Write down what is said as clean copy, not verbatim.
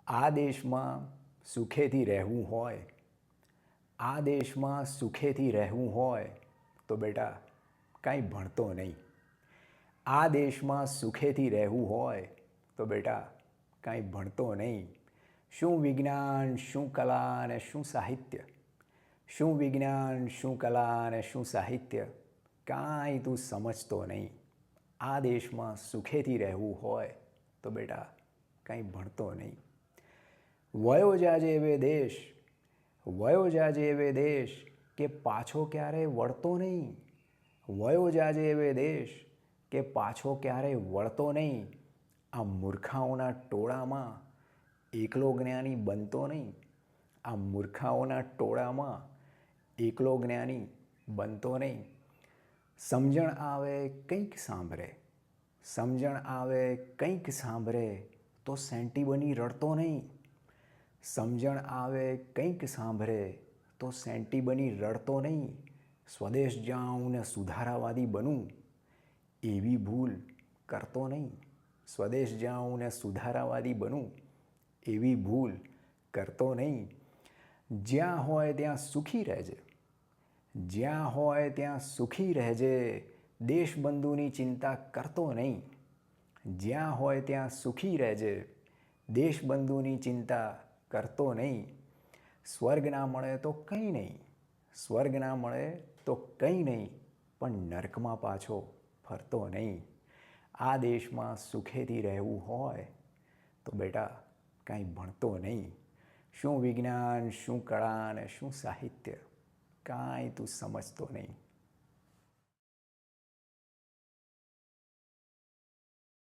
આ દેશમાં સુખેથી રહેવું હોય, આ દેશમાં સુખેથી રહેવું હોય તો બેટા કાંઈ ભણતો નહીં. આ દેશમાં સુખેથી રહેવું હોય તો બેટા કાંઈ ભણતો નહીં. શું વિજ્ઞાન, શું કલા અને શું સાહિત્ય, શું વિજ્ઞાન, શું કલા અને શું સાહિત્ય, કાંઈ તું સમજતો નહીં. આ દેશમાં સુખેથી રહેવું હોય તો બેટા કાંઈ ભણતો નહીં. વયો જાજે વે દેશ, વયો જાજે વે દેશ કે પાછો ક્યારેય વળતો નહીં. વયો જાજે વે દેશ કે પાછો ક્યારેય વળતો નહીં. આ મૂર્ખાઓના ટોળામાં એકલો જ્ઞાની બનતો નહીં. આ મૂર્ખાઓના ટોળામાં એકલો જ્ઞાની બનતો નહીં. સમજણ આવે કંઈક સાંભળે, સમજણ આવે કંઈક સાંભળે તો સેન્ટી બની રડતો નહીં. સમજણ આવે કંઈક સાંભળે તો સેન્ટી બની રડતો નહીં. સ્વદેશ જાઉં ને સુધારાવાદી બનું એવી ભૂલ કરતો નહીં. સ્વદેશ જાઉં ને સુધારાવાદી બનું એવી ભૂલ કરતો નહીં. જ્યાં હોય ત્યાં સુખી રહેજે, જ્યાં હોય ત્યાં સુખી રહેજે. દેશબંધુની ચિંતા કરતો નહીં. જ્યાં હોય ત્યાં સુખી રહેજે, દેશબંધુની ચિંતા કરતો નહીં. સ્વર્ગ ના મળે તો કંઈ નહીં, સ્વર્ગ ના મળે તો કંઈ નહીં, પણ નર્કમાં પાછો ફરતો નહીં. આ દેશમાં સુખેથી રહેવું હોય તો બેટા કાંઈ ભણતો નહીં. શું વિજ્ઞાન, શું કળા અને શું સાહિત્ય, કાંઈ તું સમજતો નહીં.